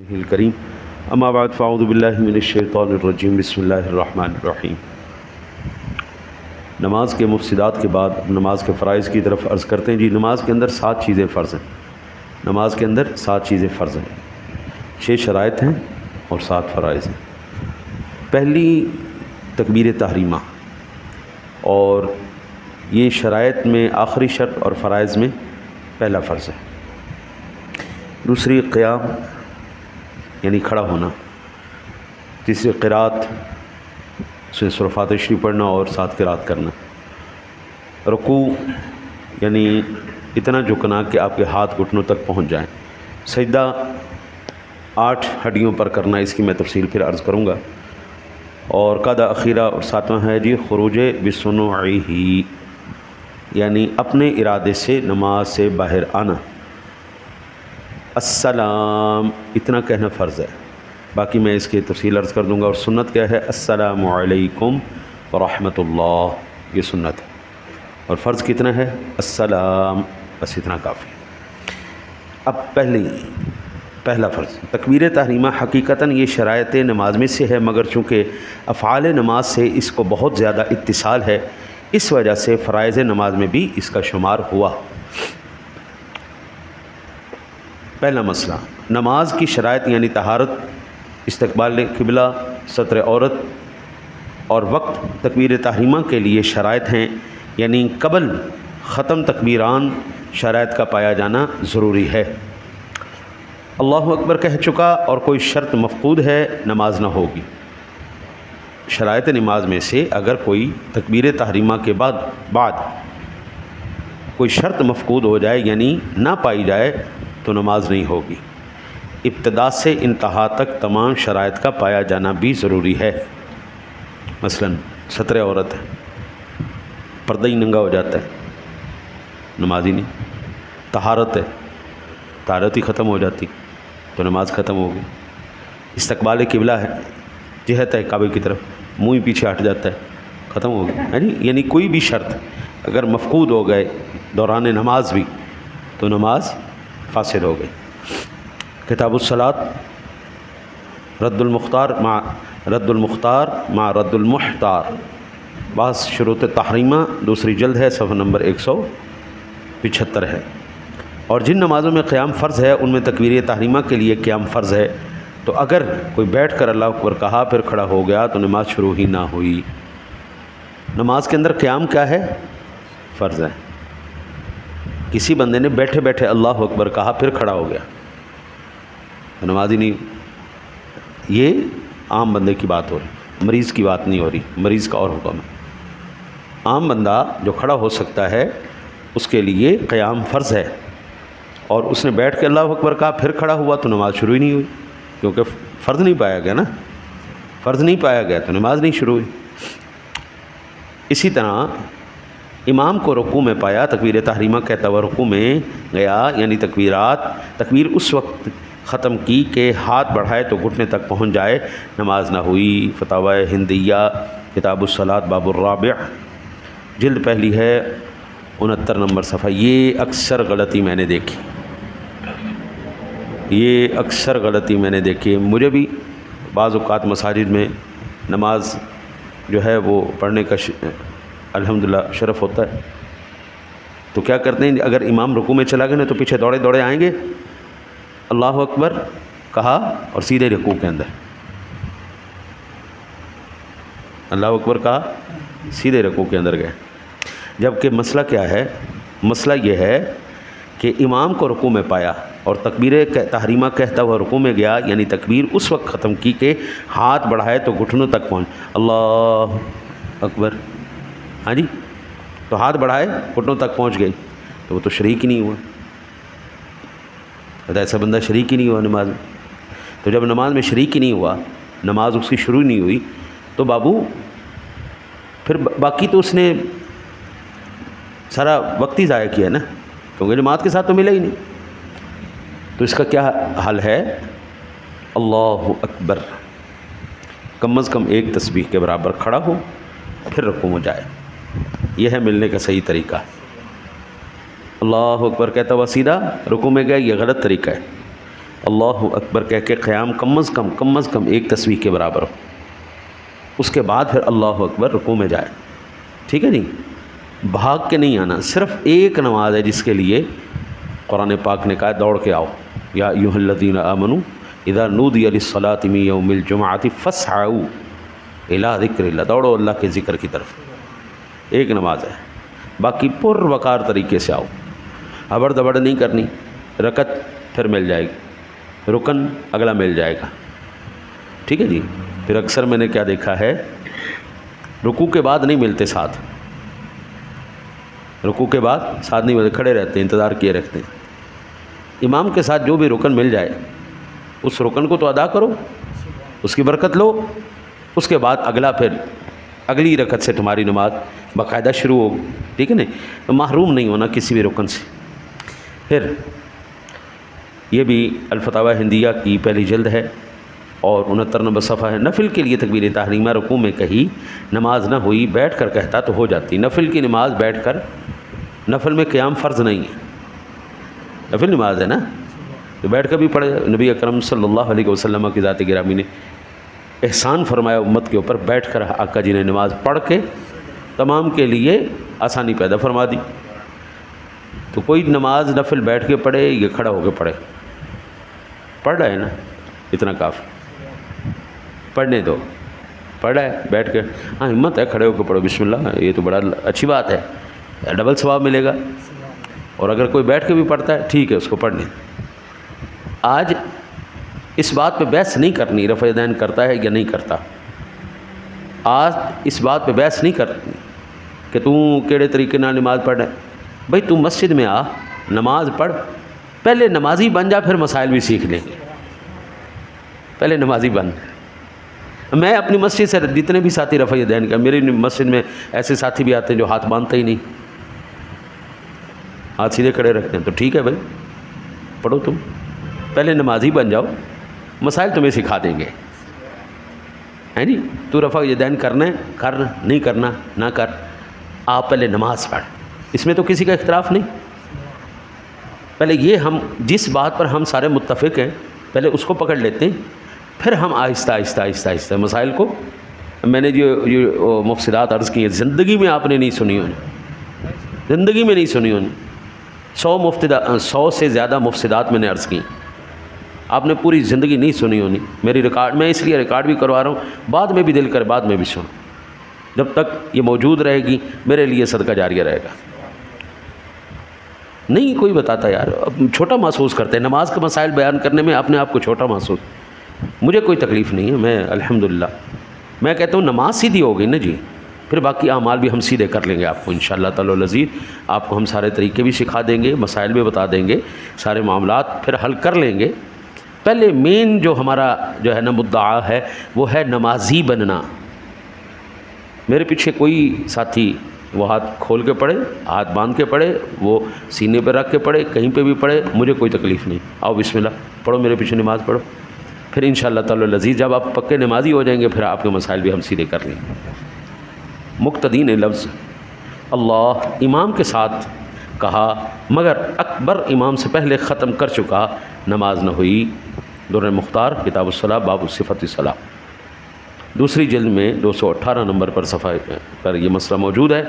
الکریم اما بعد فاعوذ باللہ من الشیطان الرجیم بسم اللہ الرحمن الرحیم۔ نماز کے مفسدات کے بعد نماز کے فرائض کی طرف عرض کرتے ہیں۔ نماز کے اندر 7 چیزیں فرض ہیں۔ نماز کے اندر 7 چیزیں فرض ہیں، 6 شرائط ہیں اور 7 فرائض ہیں۔ پہلی تکبیر تحریمہ، اور یہ شرائط میں آخری شرط اور فرائض میں پہلا فرض ہے۔ دوسری قیام یعنی کھڑا ہونا۔ تیسری قرات، سورہ فاتحہ شریف پڑھنا اور 7 قرات کرنا۔ رکوع یعنی اتنا جھکنا کہ آپ کے ہاتھ گھٹنوں تک پہنچ جائیں۔ سجدہ 8 ہڈیوں پر کرنا، اس کی میں تفصیل پھر عرض کروں گا۔ اور قاعدہ اخیرہ اور 7واں ہے خروج بصنوعہ، یعنی اپنے ارادے سے نماز سے باہر آنا۔ السلام اتنا کہنا فرض ہے، باقی میں اس کی تفصیل عرض کر دوں گا۔ اور سنت کیا ہے؟ السلام علیکم ورحمۃ اللہ، یہ سنت ہے۔ اور فرض کتنا ہے؟ السلام، بس اتنا کافی۔ اب پہلا فرض تکبیر تحریمہ، حقیقتاً یہ شرائط نماز میں سے ہے، مگر چونکہ افعال نماز سے اس کو بہت زیادہ اتصال ہے، اس وجہ سے فرائض نماز میں بھی اس کا شمار ہوا۔ پہلا مسئلہ، نماز کی شرائط یعنی طہارت، استقبال قبلہ، ستر عورت اور وقت تکبیر تحریمہ کے لیے شرائط ہیں، یعنی قبل ختم تکبیران شرائط کا پایا جانا ضروری ہے۔ اللہ اکبر کہہ چکا اور کوئی شرط مفقود ہے، نماز نہ ہوگی۔ شرائط نماز میں سے اگر کوئی تکبیر تحریمہ کے بعد کوئی شرط مفقود ہو جائے یعنی نہ پائی جائے تو نماز نہیں ہوگی۔ ابتدا سے انتہا تک تمام شرائط کا پایا جانا بھی ضروری ہے۔ مثلا ستر عورت ہے، پردہ ہی ننگا ہو جاتا ہے، نماز ہی نہیں۔ طہارت ہے، طہارت ہی ختم ہو جاتی تو نماز ختم ہوگی۔ استقبال قبلہ ہے، جہت ہے کعبے کی طرف، منہ ہی پیچھے ہٹ جاتا ہے، ختم ہو گئی۔ یعنی کوئی بھی شرط اگر مفقود ہو گئے دوران نماز بھی تو نماز فاسد ہو گئی۔ کتاب الصلاۃ، رد المختار مع رد المحتار، بعض شروط تحریمہ، دوسری جلد ہے، صفحہ نمبر 175 ہے۔ اور جن نمازوں میں قیام فرض ہے ان میں تکبیر تحریمہ کے لیے قیام فرض ہے، تو اگر کوئی بیٹھ کر اللہ اکبر کہا پھر کھڑا ہو گیا تو نماز شروع ہی نہ ہوئی۔ نماز کے اندر قیام کیا ہے؟ فرض ہے۔ کسی بندے نے بیٹھے بیٹھے اللہ اکبر کہا پھر کھڑا ہو گیا تو نماز ہی نہیں۔ یہ عام بندے کی بات ہو رہی، مریض کی بات نہیں ہو رہی، مریض کا اور حکم ہے۔ عام بندہ جو کھڑا ہو سکتا ہے اس کے لیے قیام فرض ہے، اور اس نے بیٹھ کے اللہ اکبر کہا پھر کھڑا ہوا تو نماز شروع ہی نہیں ہوئی، کیونکہ فرض نہیں پایا گیا نا، فرض نہیں پایا گیا تو نماز نہیں شروع ہوئی۔ اسی طرح امام کو رکوع میں پایا، تکبیر تحریمہ کہتا ہوا رکوع میں گیا، یعنی تکبیر اس وقت ختم کی کہ ہاتھ بڑھائے تو گھٹنے تک پہنچ جائے، نماز نہ ہوئی۔ فتاوی ہندیہ، کتاب الصلاۃ، باب الرابع، جلد پہلی ہے، 69 نمبر صفحہ۔ یہ اکثر غلطی میں نے دیکھی، مجھے بھی بعض اوقات مساجد میں نماز جو ہے وہ پڑھنے کا الحمدللہ شرف ہوتا ہے، تو کیا کرتے ہیں، اگر امام رکوع میں چلا گیا نا تو پیچھے دوڑے دوڑے آئیں گے، اللہ اکبر کہا اور سیدھے رکوع کے اندر، اللہ اکبر کہا سیدھے رکوع کے اندر گئے۔ جبکہ مسئلہ کیا ہے؟ مسئلہ یہ ہے کہ امام کو رکوع میں پایا اور تکبیر تحریمہ کہتا ہوا رکوع میں گیا، یعنی تکبیر اس وقت ختم کی کہ ہاتھ بڑھائے تو گھٹنوں تک پہنچ، اللہ اکبر، ہاں جی، تو ہاتھ بڑھائے گھٹنوں تک پہنچ گئی تو وہ تو شریک ہی نہیں ہوا، ایسا بندہ شریک ہی نہیں ہوا نماز میں۔ تو جب نماز میں شریک ہی نہیں ہوا، نماز اس کی شروع نہیں ہوئی، تو بابو پھر باقی تو اس نے سارا وقت ہی ضائع کیا نا، کیونکہ جماعت کے ساتھ تو ملا ہی نہیں۔ تو اس کا کیا حل ہے؟ اللہ اکبر، کم از کم ایک تسبیح کے برابر کھڑا ہو پھر رکوع میں جائے، یہ ہے ملنے کا صحیح طریقہ۔ اللہ اکبر کہتا ہوا سیدھا رکوع میں گیا، یہ غلط طریقہ ہے۔ اللہ اکبر کہہ کے قیام کم از کم ایک تسبیح کے برابر ہو، اس کے بعد پھر اللہ اکبر رکوع میں جائے، ٹھیک ہے نہیں، بھاگ کے نہیں آنا۔ صرف ایک نماز ہے جس کے لیے قرآن پاک نے کہا دوڑ کے آؤ، یا ایھا الذین آمنوا اذا نودی للصلاۃ من یوم الجمعۃ فاسعوا الی ذکر اللہ، دوڑو اللہ کے ذکر کی طرف، ایک نماز ہے، باقی پر وقار طریقے سے آؤ، ہبڑ دبڑ نہیں کرنی، رکعت پھر مل جائے گی، رکن اگلا مل جائے گا، ٹھیک ہے جی۔ پھر اکثر میں نے کیا دیکھا ہے، رکوع کے بعد نہیں ملتے ساتھ، رکوع کے بعد ساتھ نہیں ملتے، کھڑے رہتے ہیں، انتظار کیے رکھتے ہیں۔ امام کے ساتھ جو بھی رکن مل جائے اس رکن کو تو ادا کرو، اس کی برکت لو، اس کے بعد اگلا پھر اگلی رکعت سے تمہاری نماز باقاعدہ شروع ہو، ٹھیک ہے نا، تو محروم نہیں ہونا کسی بھی رکن سے۔ پھر یہ بھی الفتاوی ہندیہ کی پہلی جلد ہے اور 69 نمبر صفحہ ہے۔ نفل کے لیے تکبیر تحریمہ رکوع میں کہی نماز نہ ہوئی، بیٹھ کر کہتا تو ہو جاتی۔ نفل کی نماز بیٹھ کر، نفل میں قیام فرض نہیں ہے، نفل نماز ہے نا، تو بیٹھ کر بھی پڑھے۔ نبی اکرم صلی اللہ علیہ وسلم کی ذات گرامی نے احسان فرمایا امت کے اوپر، بیٹھ کر آقا جی نے نماز پڑھ کے تمام کے لیے آسانی پیدا فرما دی۔ تو کوئی نماز نفل بیٹھ کے پڑھے یا کھڑا ہو کے پڑھے، پڑھ رہا ہے نا، اتنا کافی، پڑھنے دو، پڑھ رہا ہے بیٹھ کے، ہاں ہمت ہے کھڑے ہو کے پڑھو، بسم اللہ، یہ تو بڑا اچھی بات ہے، ڈبل ثواب ملے گا۔ اور اگر کوئی بیٹھ کے بھی پڑھتا ہے ٹھیک ہے، اس کو پڑھنے۔ آج اس بات پہ بحث نہیں کرنی رفع یدین کرتا ہے یا نہیں کرتا، آج اس بات پہ بحث نہیں کرنی کہ تو کیڑے طریقے نال نماز پڑھ رہا ہے۔ بھائی تو مسجد میں آ، نماز پڑھ، پہلے نمازی بن جا، پھر مسائل بھی سیکھ لیں گے، پہلے نمازی بن۔ میں اپنی مسجد سے جتنے بھی ساتھی رفع یدین کا، میری مسجد میں ایسے ساتھی بھی آتے ہیں جو ہاتھ باندھتے ہی نہیں، ہاتھ سیدھے کھڑے رکھتے ہیں، تو ٹھیک ہے بھائی پڑھو، تم پہلے نمازی بن جاؤ، مسائل تمہیں سکھا دیں گے، ہیں جی۔ تو رفع یدین کرنا ہے کر، نہیں کرنا نہ کر، آپ پہلے نماز پڑھ، اس میں تو کسی کا اختلاف نہیں۔ پہلے یہ ہم جس بات پر ہم سارے متفق ہیں پہلے اس کو پکڑ لیتے ہیں، پھر ہم آہستہ آہستہ آہستہ آہستہ مسائل کو۔ میں نے جو مفسدات عرض کی ہیں زندگی میں آپ نے نہیں سنی ہونی، زندگی میں نہیں سنی ہونی، 100 سے زیادہ مفسدات میں نے عرض کی، آپ نے پوری زندگی نہیں سنی ہونی۔ میری ریکارڈ، میں اس لیے ریکارڈ بھی کروا رہا ہوں، بعد میں بھی دل کرے بعد میں بھی سنو، جب تک یہ موجود رہے گی میرے لیے صدقہ جاریہ رہے گا۔ نہیں کوئی بتاتا یار، چھوٹا محسوس کرتے ہیں نماز کے مسائل بیان کرنے میں، اپنے آپ کو چھوٹا محسوس، مجھے کوئی تکلیف نہیں ہے، میں الحمدللہ میں کہتا ہوں نماز سیدھی ہو گئی نا جی، پھر باقی اعمال بھی ہم سیدھے کر لیں گے آپ کو انشاءاللہ تعالی العزیز۔ آپ کو ہم سارے طریقے بھی سکھا دیں گے، مسائل بھی بتا دیں گے، سارے معاملات پھر حل کر لیں گے۔ پہلے مین جو ہمارا جو ہے نا مدعا ہے وہ ہے نمازی بننا۔ میرے پیچھے کوئی ساتھی وہ ہاتھ کھول کے پڑھے، ہاتھ باندھ کے پڑھے، وہ سینے پہ رکھ کے پڑھے، کہیں پہ بھی پڑھے، مجھے کوئی تکلیف نہیں، آؤ بسم اللہ پڑھو، میرے پیچھے نماز پڑھو، پھر انشاءاللہ تعالی العزیز جب آپ پکے نمازی ہو جائیں گے پھر آپ کے مسائل بھی ہم سیدھے کر لیں گے۔ مقتدی نے لفظ اللہ امام کے ساتھ کہا مگر اکبر امام سے پہلے ختم کر چکا، نماز نہ ہوئی۔ درر مختار کتاب الصلاۃ باب صفت الصلاۃ، دوسری جلد میں 218 نمبر پر صفحہ پر یہ مسئلہ موجود ہے۔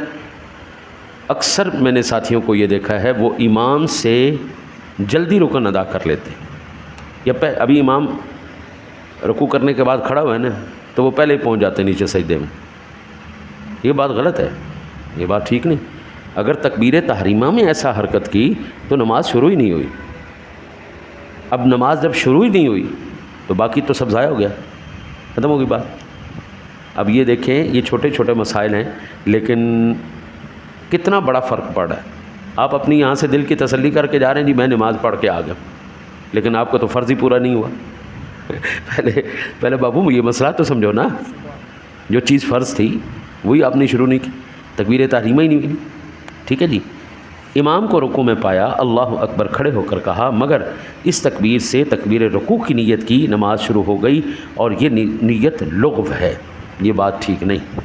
اکثر میں نے ساتھیوں کو یہ دیکھا ہے وہ امام سے جلدی رکن ادا کر لیتے ہیں، یا ابھی امام رکوع کرنے کے بعد کھڑا ہوا ہے نا تو وہ پہلے ہی پہنچ جاتے ہیں نیچے سجدے میں، یہ بات غلط ہے، یہ بات ٹھیک نہیں۔ اگر تکبیر تحریمہ میں ایسا حرکت کی تو نماز شروع ہی نہیں ہوئی۔ اب نماز جب شروع ہی نہیں ہوئی تو باقی تو سب ضائع ہو گیا، ختم ہوگی بات۔ اب یہ دیکھیں یہ چھوٹے چھوٹے مسائل ہیں لیکن کتنا بڑا فرق پڑ رہا ہے۔ آپ اپنی یہاں سے دل کی تسلی کر کے جا رہے ہیں جی میں نماز پڑھ کے آ گیا، لیکن آپ کا تو فرض ہی پورا نہیں ہوا۔ پہلے بابو یہ مسئلہ تو سمجھو نا، جو چیز فرض تھی وہی آپ نے شروع نہیں کی، تکبیر تحریمہ ہی نہیں ہوئی، ٹھیک ہے جی۔ امام کو رکوع میں پایا، اللہ اکبر کھڑے ہو کر کہا، مگر اس تکبیر سے تکبیر رکوع کی نیت کی، نماز شروع ہو گئی اور یہ نیت لغو ہے، یہ بات ٹھیک نہیں۔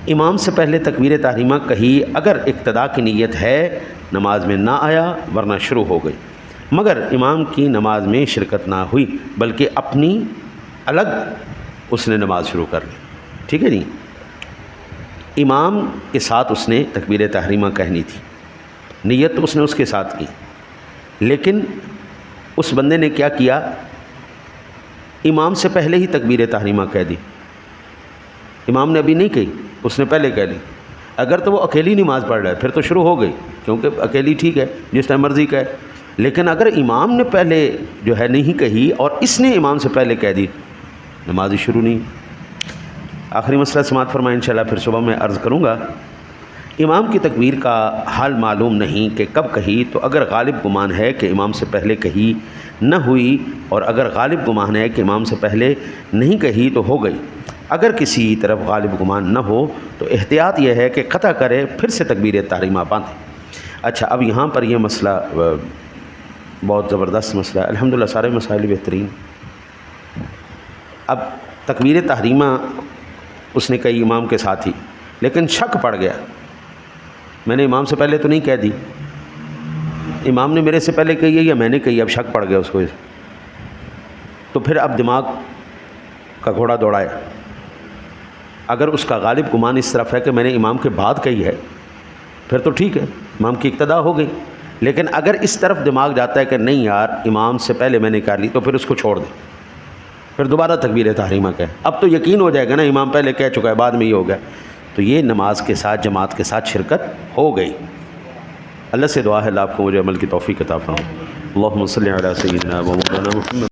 امام سے پہلے تکبیر تحریمہ کہی، اگر اقتدا کی نیت ہے نماز میں نہ آیا ورنہ شروع ہو گئی۔ مگر امام کی نماز میں شرکت نہ ہوئی بلکہ اپنی الگ اس نے نماز شروع کر لی. ٹھیک ہے جی. امام کے ساتھ اس نے تکبیر تحریمہ کہنی تھی, نیت تو اس نے اس کے ساتھ کی, لیکن اس بندے نے کیا کیا, امام سے پہلے ہی تکبیر تحریمہ کہہ دی. امام نے ابھی نہیں کہی, اس نے پہلے کہہ لی. اگر تو وہ اکیلی نماز پڑھ رہا ہے پھر تو شروع ہو گئی, کیونکہ اکیلی ٹھیک ہے جس ٹائم مرضی کا ہے. لیکن اگر امام نے پہلے جو ہے نہیں کہی اور اس نے امام سے پہلے کہہ دی, نماز ہی شروع نہیں. آخری مسئلہ سماعت فرمائیں انشاءاللہ, پھر صبح میں عرض کروں گا. امام کی تکبیر کا حال معلوم نہیں کہ کب کہی, تو اگر غالب گمان ہے کہ امام سے پہلے کہی نہ ہوئی, اور اگر غالب گمان ہے کہ امام سے پہلے نہیں کہی تو ہو گئی. اگر کسی طرف غالب گمان نہ ہو تو احتیاط یہ ہے کہ قطع کرے, پھر سے تکبیر تحریمہ باندھے. اچھا, اب یہاں پر یہ مسئلہ بہت زبردست مسئلہ ہے. الحمدللہ سارے مسائل بہترین. اب تکبیر تحریمہ اس نے کہی امام کے ساتھ ہی, لیکن شک پڑ گیا, میں نے امام سے پہلے تو نہیں کہہ دی, امام نے میرے سے پہلے کہی ہے یا میں نے کہی, اب شک پڑ گیا اس کو. تو پھر اب دماغ کا گھوڑا دوڑائے. اگر اس کا غالب گمان اس طرف ہے کہ میں نے امام کے بعد کہی ہے پھر تو ٹھیک ہے, امام کی اقتدا ہو گئی. لیکن اگر اس طرف دماغ جاتا ہے کہ نہیں یار امام سے پہلے میں نے کر لی, تو پھر اس کو چھوڑ دیں, پھر دوبارہ تکبیر تحریمہ کہے. اب تو یقین ہو جائے گا نا امام پہلے کہہ چکا ہے, بعد میں یہ ہو گیا, تو یہ نماز کے ساتھ جماعت کے ساتھ شرکت ہو گئی. اللہ سے دعا ہے اللہ آپ کو مجھے عمل کی توفیق عطا فرمائے. اللہم صلی علی سیدنا و مولانا محمد.